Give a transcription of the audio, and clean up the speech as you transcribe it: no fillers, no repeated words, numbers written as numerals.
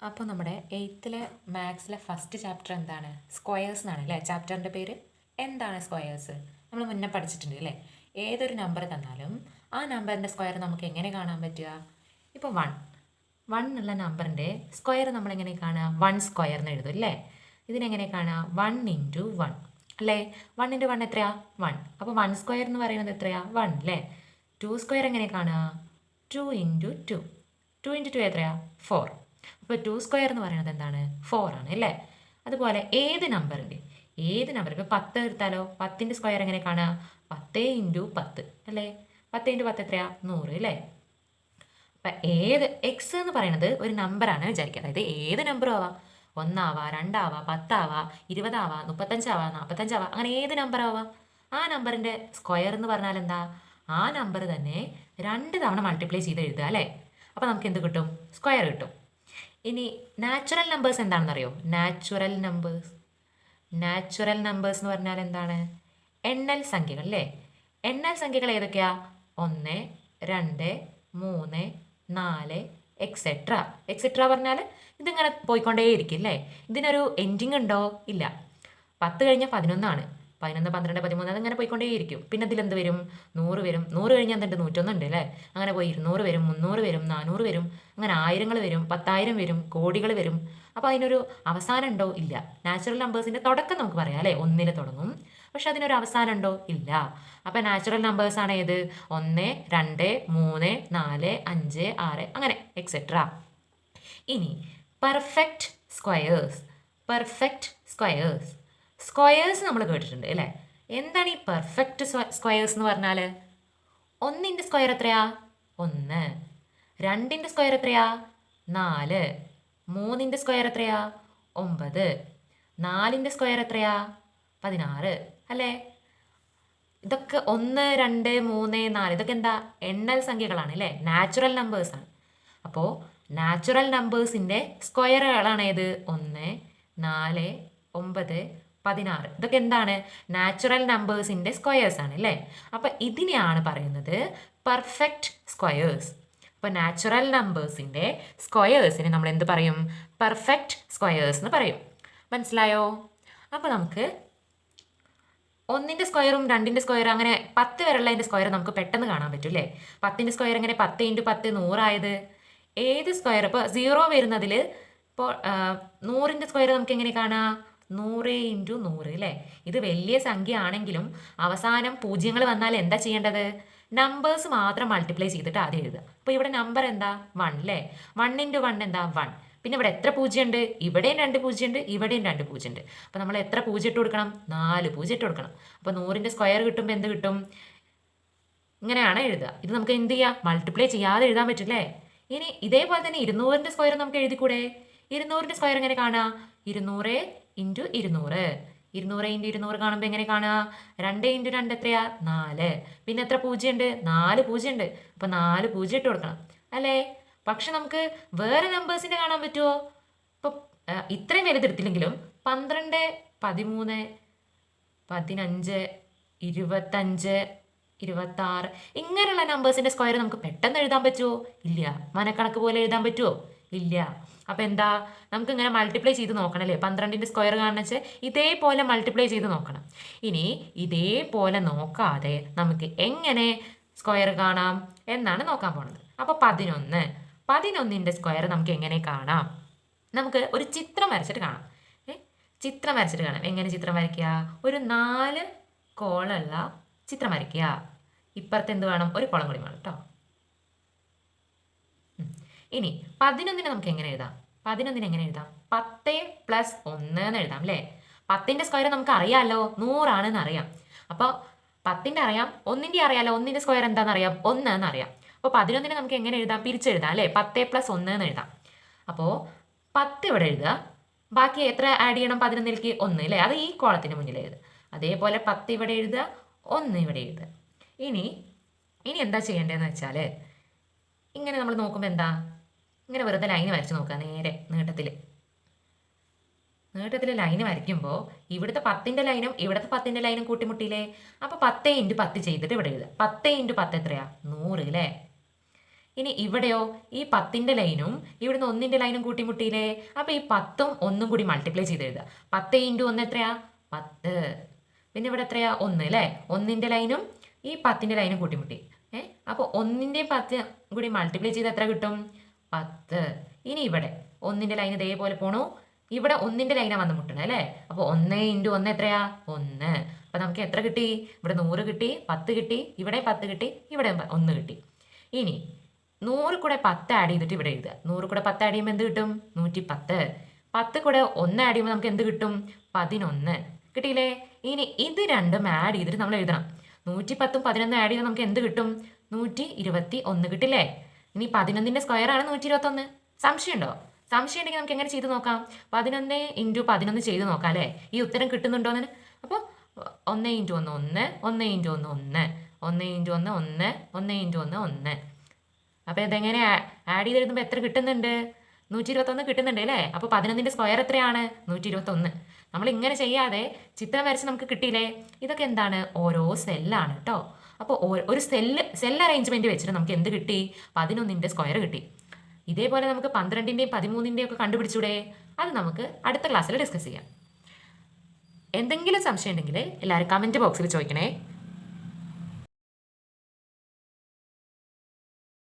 അപ്പോൾ നമ്മുടെ എയ്ത്തിലെ മാത്സിലെ first chapter എന്താണ്? സ്ക്വയേഴ്സ് എന്നാണ് അല്ലേ ചാപ്റ്ററിൻ്റെ പേര്. എന്താണ് സ്ക്വയേഴ്സ്? നമ്മൾ മുന്നേ പഠിച്ചിട്ടുണ്ട് അല്ലേ? ഏതൊരു നമ്പർ തന്നാലും ആ നമ്പറിൻ്റെ സ്ക്വയർ നമുക്ക് എങ്ങനെ കാണാൻ പറ്റുക? ഇപ്പോൾ വൺ എന്നുള്ള നമ്പറിൻ്റെ സ്ക്വയർ നമ്മളെങ്ങനെ കാണുക? വൺ സ്ക്വയർ എന്ന് എഴുതും അല്ലേ? ഇതിനെങ്ങനെ കാണുക? 1 × 1 അല്ലേ? 1 × 1 എത്രയാ? 1. അപ്പോൾ 1 സ്ക്വയർ എന്ന് പറയുന്നത് എത്രയാ? 1 അല്ലേ? 2 സ്ക്വയർ എങ്ങനെ കാണുക? 2 × 2. 2 × 2 എത്രയാ? 4. അപ്പോൾ 2 സ്ക്വയർ എന്ന് പറയുന്നത് എന്താണ്? 4 ആണ് അല്ലേ? അതുപോലെ ഏത് നമ്പർ ഇപ്പോൾ 10 എടുത്താലോ? 10ൻ്റെ സ്ക്വയർ എങ്ങനെ കാണുക? 10 × 10 അല്ലേ? 10 × 10 എത്രയാ? 100 അല്ലേ? അപ്പം ഏത് എക്സ് എന്ന് പറയുന്നത് ഒരു നമ്പറാണ് വിചാരിക്കുക. അതായത് ഏത് നമ്പറും ആവാം. 1 ആവാം, 2 ആവാം, 10 ആവാം, 20 ആവാം, 35 ആവാം, 45 ആവാം, അങ്ങനെ ഏത് നമ്പർ ആവാം. ആ നമ്പറിൻ്റെ സ്ക്വയർ എന്ന് പറഞ്ഞാൽ എന്താ? ആ നമ്പർ തന്നെ 2 തവണ മൾട്ടിപ്ലൈ ചെയ്ത് എഴുതുക അല്ലേ? അപ്പോൾ നമുക്ക് എന്ത് കിട്ടും? സ്ക്വയർ കിട്ടും. ഇനി നാച്ചുറൽ നമ്പേഴ്സ് എന്താണെന്നറിയോ? നാച്ചുറൽ നമ്പേഴ്സ് എന്ന് പറഞ്ഞാൽ എന്താണ്? എണ്ണൽ സംഖ്യകൾ അല്ലേ? എണ്ണൽ സംഖ്യകൾ ഏതൊക്കെയാ? 1, 2, 3, 4 എക്സെട്ര പറഞ്ഞാൽ ഇതിങ്ങനെ പോയിക്കൊണ്ടേയിരിക്കും അല്ലേ? ഇതിനൊരു എൻഡിങ് ഉണ്ടോ? ഇല്ല. 10 കഴിഞ്ഞാൽ 11 ആണ്. 11, 12, 13 അതിങ്ങനെ പോയിക്കൊണ്ടേയിരിക്കും. പിന്നെ ഇതിലെന്ത് വരും? 100 വരും. 100 കഴിഞ്ഞാൽ എന്തുണ്ട്? 101 ഉണ്ട് അല്ലേ? അങ്ങനെ പോയി 200 വരും, 300 വരും, 400 വരും, അങ്ങനെ ആയിരങ്ങൾ വരും, 10,000 വരും, കോടികൾ വരും. അപ്പോൾ അതിനൊരു അവസാനം ഉണ്ടോ? ഇല്ല. നാച്ചുറൽ നമ്പേഴ്സിൻ്റെ തുടക്കം നമുക്ക് പറയാം അല്ലേ? 1 തുടങ്ങും. പക്ഷെ അതിനൊരു അവസാനം ഉണ്ടോ? ഇല്ല. അപ്പോൾ നാച്ചുറൽ നമ്പേഴ്സ് ആണ് ഏത്? 1, 2, 3, 4, 5, 6 അങ്ങനെ എക്സെട്ര. ഇനി പെർഫെക്റ്റ് സ്ക്വയേഴ്സ് നമ്മൾ കേട്ടിട്ടുണ്ട് അല്ലേ? എന്താണ് ഈ പെർഫെക്റ്റ് സ്ക്വയേഴ്സ് എന്ന് പറഞ്ഞാൽ? 1ൻ്റെ സ്ക്വയർ എത്രയാ? 1. 2ൻ്റെ സ്ക്വയർ എത്രയാ? 4. 3ൻ്റെ സ്ക്വയർ എത്രയാ? 9. 4ൻ്റെ സ്ക്വയർ എത്രയാ? 16 അല്ലേ? ഇതൊക്കെ 1, 2, 3, 4 ഇതൊക്കെ എന്താ? എണ്ണൽ സംഖ്യകളാണ് അല്ലേ? നാച്ചുറൽ നമ്പേഴ്സാണ്. അപ്പോൾ നാച്ചുറൽ നമ്പേഴ്സിൻ്റെ സ്ക്വയറുകളാണ് ഏത്? 1, 4, 9, 16 ഇതൊക്കെ എന്താണ്? നാച്ചുറൽ നമ്പേഴ്സിൻ്റെ സ്ക്വയേഴ്സ് ആണ് അല്ലേ? അപ്പം ഇതിനെയാണ് പറയുന്നത് പെർഫെക്റ്റ് സ്ക്വയേഴ്സ്. അപ്പോൾ നാച്ചുറൽ നമ്പേഴ്സിൻ്റെ സ്ക്വയേഴ്സിന് നമ്മൾ എന്ത് പറയും? പെർഫെക്റ്റ് സ്ക്വയേഴ്സ് എന്ന് പറയും. മനസ്സിലായോ? അപ്പോൾ നമുക്ക് 1ൻ്റെ സ്ക്വയറും 2ൻ്റെ സ്ക്വയറും അങ്ങനെ 10 വരെയുള്ളതിൻ്റെ സ്ക്വയർ നമുക്ക് പെട്ടെന്ന് കാണാൻ പറ്റും അല്ലേ? 10ൻ്റെ സ്ക്വയർ എങ്ങനെ 10 × 10 100 ആയത്? ഏത് സ്ക്വയർ? ഇപ്പോൾ 0 വരുന്നതിൽ ഇപ്പോൾ 100ൻ്റെ സ്ക്വയർ നമുക്ക് എങ്ങനെ കാണാം? 100 × 100 അല്ലേ? ഇത് വലിയ സംഖ്യ ആണെങ്കിലും അവസാനം പൂജ്യങ്ങൾ വന്നാൽ എന്താ ചെയ്യേണ്ടത്? നമ്പേഴ്സ് മാത്രം മൾട്ടിപ്ലൈ ചെയ്തിട്ട് ആദ്യം എഴുതുക. അപ്പോൾ ഇവിടെ നമ്പർ എന്താ? 1 അല്ലേ? 1 × 1 എന്താ? 1. പിന്നെ ഇവിടെ എത്ര പൂജ്യമുണ്ട്? ഇവിടെയും 2 പൂജ്യമുണ്ട്, ഇവിടെയും 2 പൂജ്യമുണ്ട്. അപ്പോൾ നമ്മൾ എത്ര പൂജ്യം ഇട്ട് കൊടുക്കണം? 4 പൂജ്യം ഇട്ട് കൊടുക്കണം. അപ്പോൾ 100ൻ്റെ സ്ക്വയർ കിട്ടുമ്പോൾ എന്ത് കിട്ടും? ഇങ്ങനെയാണ് എഴുതുക. ഇത് നമുക്ക് എന്ത് ചെയ്യാം? മൾട്ടിപ്ലൈ ചെയ്യാതെ എഴുതാൻ പറ്റില്ലേ? ഇനി ഇതേപോലെ തന്നെ 200ൻ്റെ സ്ക്വയർ നമുക്ക് എഴുതിക്കൂടെ? 200ൻ്റെ സ്ക്വയർ എങ്ങനെ കാണുക? 200 × 200. 200 × 200 കാണുമ്പോൾ എങ്ങനെ കാണുക? 2 × 2 എത്രയാ? 4. പിന്നെ എത്ര പൂജ്യമുണ്ട്? 4 പൂജ്യമുണ്ട്. അപ്പോൾ 4 പൂജ്യം ഇട്ട് കൊടുക്കണം അല്ലേ? പക്ഷെ നമുക്ക് വേറെ നമ്പേഴ്സിൻ്റെ കാണാൻ പറ്റുമോ? ഇപ്പോൾ ഇത്രയും വലുതെടുത്തില്ലെങ്കിലും 12, 13, 15, 25, 26 ഇങ്ങനെയുള്ള നമ്പേഴ്സിൻ്റെ സ്ക്വയർ നമുക്ക് പെട്ടെന്ന് എഴുതാൻ പറ്റുമോ? ഇല്ല. മനക്കണക്ക് പോലെ എഴുതാൻ പറ്റുമോ? ഇല്ല. അപ്പോൾ എന്താ? നമുക്ക് ഇങ്ങനെ മൾട്ടിപ്ലൈ ചെയ്ത് നോക്കണം അല്ലേ? 12ൻ്റെ സ്ക്വയർ കാണുന്ന വെച്ചാൽ ഇതേപോലെ മൾട്ടിപ്ലൈ ചെയ്ത് നോക്കണം. ഇനി ഇതേപോലെ നോക്കാതെ നമുക്ക് എങ്ങനെ സ്ക്വയർ കാണാം എന്നാണ് നോക്കാൻ പോണത്. അപ്പോൾ 11ൻ്റെ സ്ക്വയർ നമുക്ക് എങ്ങനെ കാണാം? നമുക്ക് ഒരു ചിത്രം വരച്ചിട്ട് കാണാം. എങ്ങനെ ചിത്രം വരയ്ക്കുക? ഒരു 4 കോളുള്ള ചിത്രം വരയ്ക്കുക. ഇപ്പുറത്ത് എന്ത് വേണം? ഒരു കോളം കൂടി വേണം കേട്ടോ. ഇനി 11ന് നമുക്ക് എങ്ങനെ എഴുതാം? 10 + 1 എന്ന് എഴുതാം അല്ലേ? 10ൻ്റെ സ്ക്വയർ നമുക്ക് അറിയാമല്ലോ, 100 ആണെന്ന് അറിയാം. അപ്പോൾ 10ൻ്റെ അറിയാം, 1ൻ്റെ അറിയാമല്ലോ. 1ൻ്റെ സ്ക്വയർ എന്താണെന്ന് അറിയാം? 1 എന്നറിയാം. അപ്പോൾ 11ന് നമുക്ക് എങ്ങനെ എഴുതാം? പിരിച്ചെഴുതാം അല്ലേ? 10 + 1 എന്ന് എഴുതാം. അപ്പോൾ 10 ഇവിടെ എഴുതുക. ബാക്കി എത്ര ആഡ് ചെയ്യണം? 11ലേക്ക് 1 അല്ലേ? അത് ഈ കോളത്തിന് മുന്നിൽ എഴുതുക. അതേപോലെ 10 ഇവിടെ എഴുതുക, 1 ഇവിടെ എഴുതുക. ഇനി എന്താ ചെയ്യേണ്ടതെന്ന് വെച്ചാൽ ഇങ്ങനെ നമ്മൾ നോക്കുമ്പോൾ എന്താ? ഇങ്ങനെ വെറുതെ ലൈന് വരച്ച് നോക്കുക. നേരെ നീട്ടത്തിൽ ലൈന് വരയ്ക്കുമ്പോൾ ഇവിടുത്തെ 10ൻ്റെ ലൈനും ഇവിടുത്തെ 10ൻ്റെ ലൈനും കൂട്ടിമുട്ടിയില്ലേ? അപ്പോൾ 10 × 10 ചെയ്തിട്ട് ഇവിടെ എഴുതുക. 10 × 10 എത്രയാ? 100 അല്ലേ? ഇനി ഇവിടെയോ ഈ 10ന്റെ ലൈനും ഇവിടുന്ന് 1ന്റെ ലൈനും കൂട്ടിമുട്ടിയില്ലേ? അപ്പോൾ ഈ 10ഉം 1ഉം കൂടി മൾട്ടിപ്ലൈ ചെയ്ത് എഴുതുക. 10 × 1 എത്രയാ? 10. പിന്നെ ഇവിടെ എത്രയാ? 1 അല്ലേ? 1ന്റെ ലൈനും ഈ 10ന്റെ ലൈനും കൂട്ടിമുട്ടി. അപ്പോൾ 1ന്റെയും 10 കൂടി മൾട്ടിപ്ലൈ ചെയ്ത് എത്ര കിട്ടും? 10. ഇനി ഇവിടെ 1ന്റെ ലൈൻ ഇതേപോലെ പോണു. ഇവിടെ 1ന്റെ ലൈനാണ് വന്ന് മുട്ടണേ അല്ലേ? അപ്പോൾ 1 × 1 എത്രയാ? 1. അപ്പോൾ നമുക്ക് എത്ര കിട്ടി? ഇവിടെ 100 കിട്ടി, 10 കിട്ടി, ഇവിടെ 10 കിട്ടി, ഇവിടെ 1 കിട്ടി. ഇനി 100 കൂടെ 10 ആഡ് ചെയ്തിട്ട് ഇവിടെ എഴുതുക. 100 കൂടെ 10 ആഡ് ചെയ്യുമ്പോൾ എന്ത് കിട്ടും? 110. 10 കൂടെ 1 ആഡ് ചെയ്യുമ്പോൾ നമുക്ക് എന്ത് കിട്ടും? 11. കിട്ടിയില്ലേ? ഇനി ഇത് രണ്ടും ആഡ് ചെയ്തിട്ട് നമ്മൾ എഴുതണം. 110ഉം 11ഉം ആഡ് ചെയ്താൽ നമുക്ക് എന്ത് കിട്ടും? 121 കിട്ടില്ലേ? ഇനി 11ന്റെ സ്ക്വയറാണ് 121. സംശയമുണ്ടോ? സംശയം ഉണ്ടെങ്കിൽ നമുക്ക് എങ്ങനെ ചെയ്ത് നോക്കാം? 11 × 11 ചെയ്ത് നോക്കാം അല്ലേ? ഈ ഉത്തരം കിട്ടുന്നുണ്ടോ എന്ന്. അപ്പോൾ 1 × 1 1, 1 × 1 1, 1 × 1 1, 1 × 1 1. അപ്പോൾ ഇതെങ്ങനെ ആഡ് ചെയ്ത് എഴുതുമ്പോൾ എത്ര കിട്ടുന്നുണ്ട്? 121 കിട്ടുന്നുണ്ട് അല്ലേ? അപ്പോൾ 11ന്റെ സ്ക്വയർ എത്രയാണ്? 121. നമ്മൾ ഇങ്ങനെ ചെയ്യാതെ ചിത്രം വരച്ച് നമുക്ക് കിട്ടിയില്ലേ? ഇതൊക്കെ എന്താണ്? ഓരോ സെല്ലാണ് കേട്ടോ. അപ്പോൾ ഒരു സെൽ അറേഞ്ച്മെൻറ്റ് വെച്ചിട്ട് നമുക്ക് എന്ത് കിട്ടി? 11ന്റെ സ്ക്വയർ കിട്ടി. ഇതേപോലെ നമുക്ക് 12ന്റെയും 13ന്റെയും ഒക്കെ കണ്ടുപിടിച്ചൂടെ? അത് നമുക്ക് അടുത്ത ക്ലാസ്സിൽ ഡിസ്കസ് ചെയ്യാം. എന്തെങ്കിലും സംശയം ഉണ്ടെങ്കിൽ എല്ലാവരും കമൻറ്റ് ബോക്സിൽ ചോദിക്കണേ.